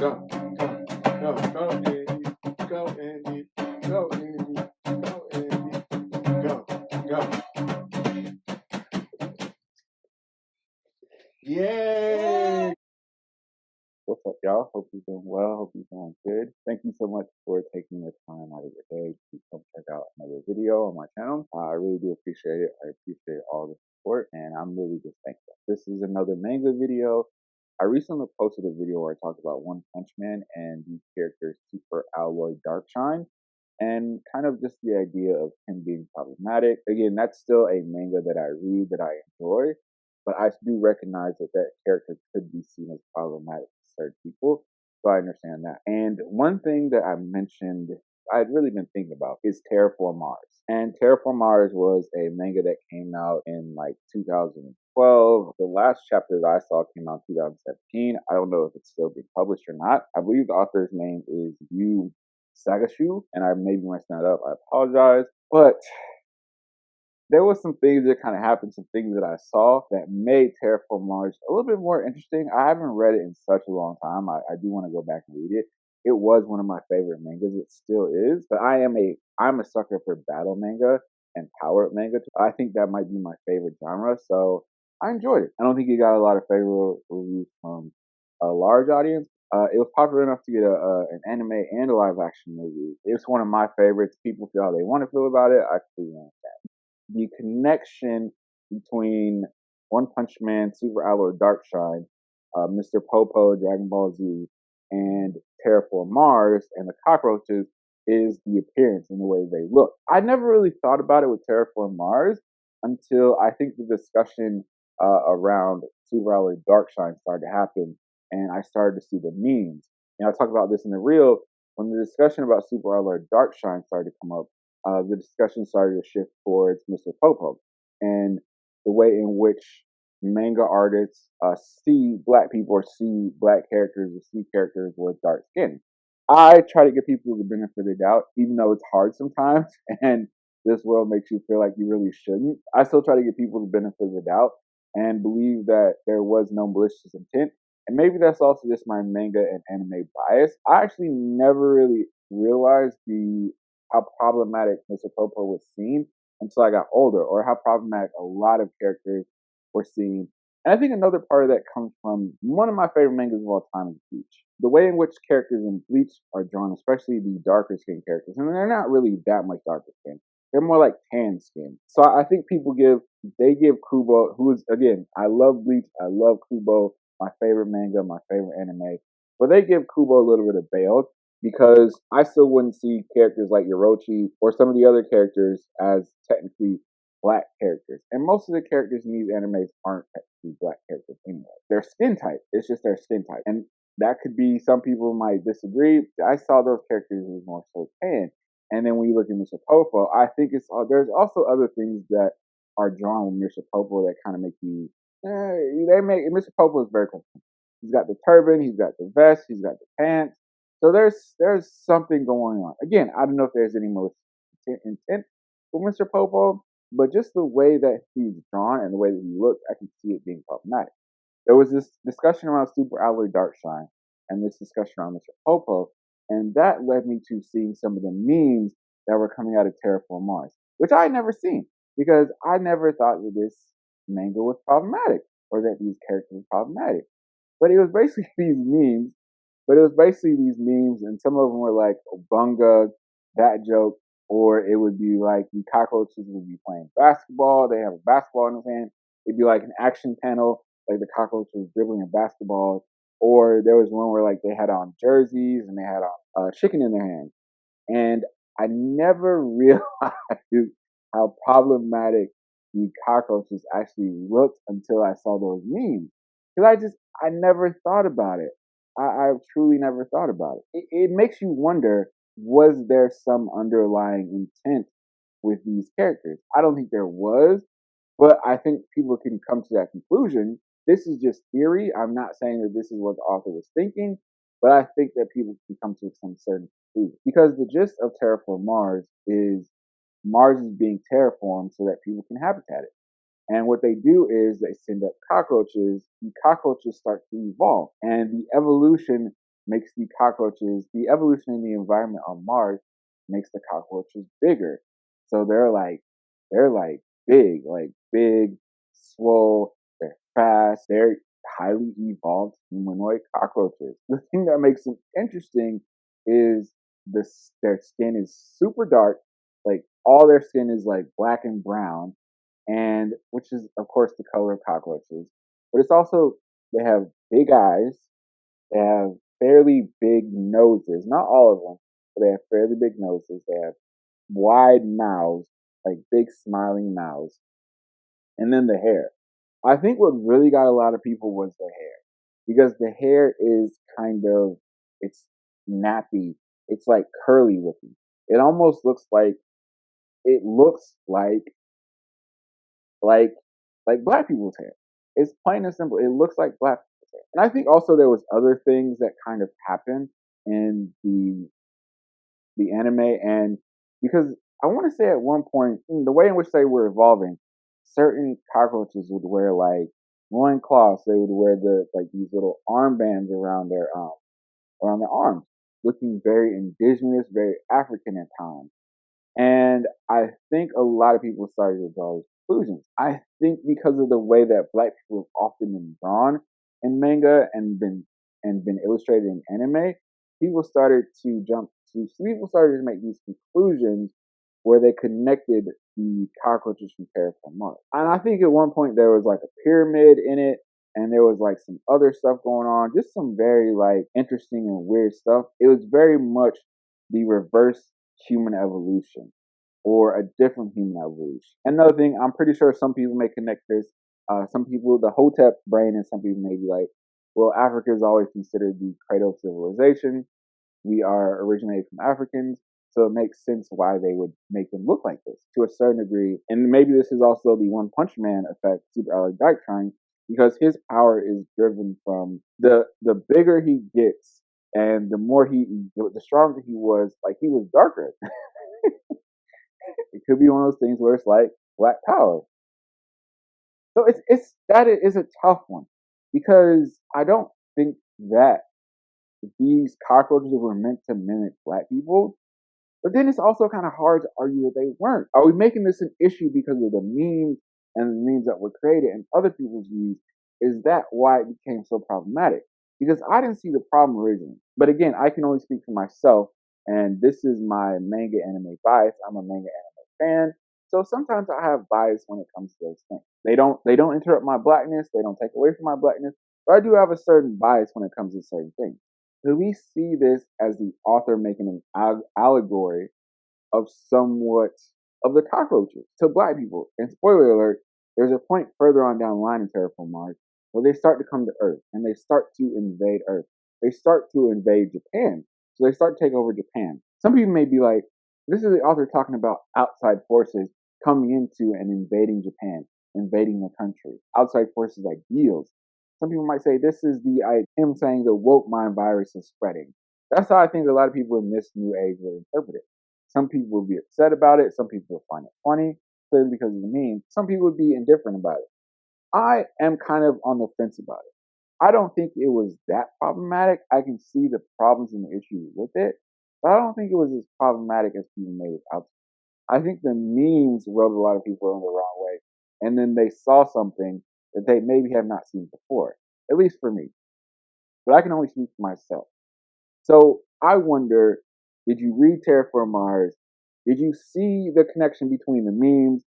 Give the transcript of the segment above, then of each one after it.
go, Andy, go, Andy, go, Andy, go, Andy, go. Yay! What's up, y'all? Hope you're doing well. Hope you're doing good. Thank you so much for taking the time out of your day to come check out another video on my channel. I really do appreciate it. I appreciate all the support, and I'm really just thankful. This is another manga video. I recently posted a video where I talked about One Punch Man and the character Super Alloy Darkshine, and kind of just the idea of him being problematic. Again, that's still a manga that I read, that I enjoy, but I do recognize that that character could be seen as problematic to certain people, so I understand that. And one thing that I mentioned, I'd really been thinking about is Terraform Mars. And Terraform Mars was a manga that came out in like 2012. The last chapter that I saw came out in 2017. I don't know if it's still being published or not. I believe the author's name is Yu Sagashu, and I may be messing that up. I apologize. But there was some things that kind of happened, some things that I saw that made Terraform Mars a little bit more interesting. I haven't read it in such a long time. I do want to go back and read it. It was one of my favorite mangas. It still is. But I'm a sucker for battle manga and power up manga. I think that might be my favorite genre. So I enjoyed it. I don't think it got a lot of favorable reviews from a large audience. It was popular enough to get an anime and a live action movie. It's one of my favorites. People feel how they want to feel about it. I completely understand. The connection between One Punch Man, Super Alloy Darkshine, Mr. Popo, Dragon Ball Z, and Terraform Mars and the cockroaches is the appearance and the way they look. I never really thought about it with Terraform Mars until I think the discussion around Super Alloy Darkshine started to happen, and I started to see the memes. And I talked about this in the reel when the discussion about Super Alloy Darkshine started to come up. The discussion started to shift towards Mr. Popo and the way in which manga artists see black people or see black characters or see characters with dark skin. I try to give people the benefit of the doubt, even though it's hard sometimes and this world makes you feel like you really shouldn't. I still try to give people the benefit of the doubt and believe that there was no malicious intent. And maybe that's also just my manga and anime bias. I actually never really realized how problematic Mr. Popo was seen until I got older, or how problematic a lot of characters were seen. And I think another part of that comes from one of my favorite mangas of all time is Bleach. The way in which characters in Bleach are drawn, especially the darker skin characters, and they're not really that much darker skin. They're more like tan skin. So I think they give Kubo, who is, again, I love Bleach, I love Kubo, my favorite manga, my favorite anime, but they give Kubo a little bit of bail because I still wouldn't see characters like yoruichi or some of the other characters as technically black characters. And most of the characters in these animes aren't technically black characters anyway. Their skin type, it's just their skin type. And that could be, some people might disagree. I saw those characters as more so tan. And then when you look at Mr. Popo, I think there's also other things that are drawn with Mr. Popo that kind of make you, Mr. Popo is very cool. He's got the turban, he's got the vest, he's got the pants. So there's something going on. Again, I don't know if there's any more intent for Mr. Popo, but just the way that he's drawn and the way that he looks, I can see it being problematic. There was this discussion around Super Alloy Darkshine and this discussion around Mr. Popo, and that led me to seeing some of the memes that were coming out of Terraform Mars, which I had never seen because I never thought that this manga was problematic or that these characters were problematic. But it was basically these memes. And some of them were like Bunga, that joke, or it would be like the cockroaches would be playing basketball. They have a basketball in their hand. It'd be like an action panel, like the cockroach was dribbling a basketball. Or there was one where like they had on jerseys and they had on chicken in their hand. And I never realized how problematic the cockroaches actually looked until I saw those memes. Because I never thought about it. I truly never thought about it. It makes you wonder, was there some underlying intent with these characters? I don't think there was, but I think people can come to that conclusion. This is just theory. I'm not saying that this is what the author was thinking, but I think that people can come to some certain conclusion. Because the gist of Terraform Mars is being terraformed so that people can habitat it. And what they do is they send up cockroaches. The cockroaches start to evolve. And the evolution makes the cockroaches, the evolution in the environment on Mars makes the cockroaches bigger. So they're like big, swole, they're fast, they're highly evolved humanoid cockroaches. The thing that makes them interesting is their skin is super dark, like all their skin is like black and brown, and which is of course the color of cockroaches. But it's also they have big eyes, they have fairly big noses. Not all of them, but they have fairly big noses. They have wide mouths, like big smiling mouths. And then the hair. I think what really got a lot of people was the hair. Because the hair is kind of it's nappy. It's like curly looking. It almost looks like it looks like like black people's hair. It's plain and simple. It looks like black people's hair. And I think also there was other things that kind of happened in the anime, and because I want to say at one point the way in which they were evolving, certain cockroaches would wear like loincloths. They would wear like these little armbands around their arms, looking very indigenous, very African at times. And I think a lot of people started to draw those conclusions. I think because of the way that black people have often been drawn in manga and been illustrated in anime, people started to people started to make these conclusions where they connected the cockroaches from Terraform Mars. And I think at one point there was like a pyramid in it, and there was like some other stuff going on, just some very like interesting and weird stuff. It was very much the reverse human evolution or a different human evolution. Another thing, I'm pretty sure some people may connect this. Some people, the hotep brain, and some people may be like, well, Africa is always considered the cradle of civilization. We are originated from Africans, so it makes sense why they would make them look like this to a certain degree. And maybe this is also the One Punch Man effect, Super Alec Dyke because his power is driven from the bigger he gets and the stronger he was, like he was darker. It could be one of those things where it's like black power. So it's that is a tough one because I don't think that these cockroaches were meant to mimic black people. But then it's also kind of hard to argue that they weren't. Are we making this an issue because of the memes and the memes that were created and other people's views? Is that why it became so problematic? Because I didn't see the problem originally. But again, I can only speak for myself, and this is my manga anime bias. I'm a manga anime fan, so sometimes I have bias when it comes to those things. They don't interrupt my blackness. They don't take away from my blackness. But I do have a certain bias when it comes to certain things. Do we see this as the author making an allegory of somewhat of the cockroaches to black people? And spoiler alert, there's a point further on down the line in Terraform Mars where they start to come to Earth and they start to invade Earth. They start to invade Japan. So they start to take over Japan. Some people may be like, this is the author talking about outside forces coming into and invading Japan, invading the country. Outside forces like deals. Some people might say this is him saying the woke mind virus is spreading. That's how I think a lot of people in this new age will interpret it. Some people will be upset about it. Some people will find it funny, clearly because of the meme. Some people would be indifferent about it. I am kind of on the fence about it. I don't think it was that problematic. I can see the problems and the issues with it, but I don't think it was as problematic as people made it out. I think the memes rubbed a lot of people in the wrong way, and then they saw something that they maybe have not seen before, at least for me. But I can only speak for myself. So I wonder, did you read Terraform Mars? Did you see the connection between the memes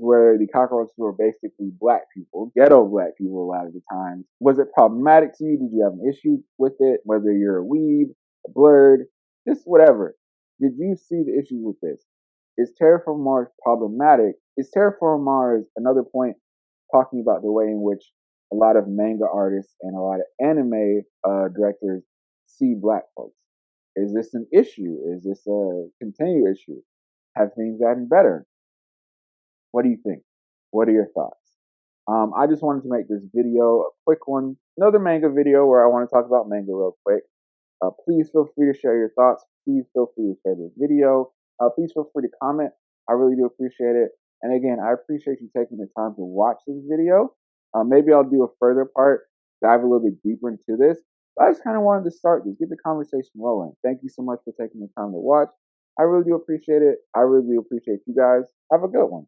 where the cockroaches were basically black people, ghetto black people a lot of the times? Was it problematic to you? Did you have an issue with it? Whether you're a weeb, a blurred, just whatever. Did you see the issue with this? Is Terraform Mars problematic? Is Terraform Mars another point talking about the way in which a lot of manga artists and a lot of anime directors see black folks? Is this an issue? Is this a continued issue? Have things gotten better? What do you think? What are your thoughts? I just wanted to make this video a quick one, another manga video where I want to talk about manga real quick. Please feel free to share your thoughts. Please feel free to share this video. Please feel free to comment. I really do appreciate it. And again, I appreciate you taking the time to watch this video. Maybe I'll do a further part, dive a little bit deeper into this. I just kind of wanted to start to get the conversation rolling. Thank you so much for taking the time to watch. I really do appreciate it. I really do appreciate you guys. Have a good one.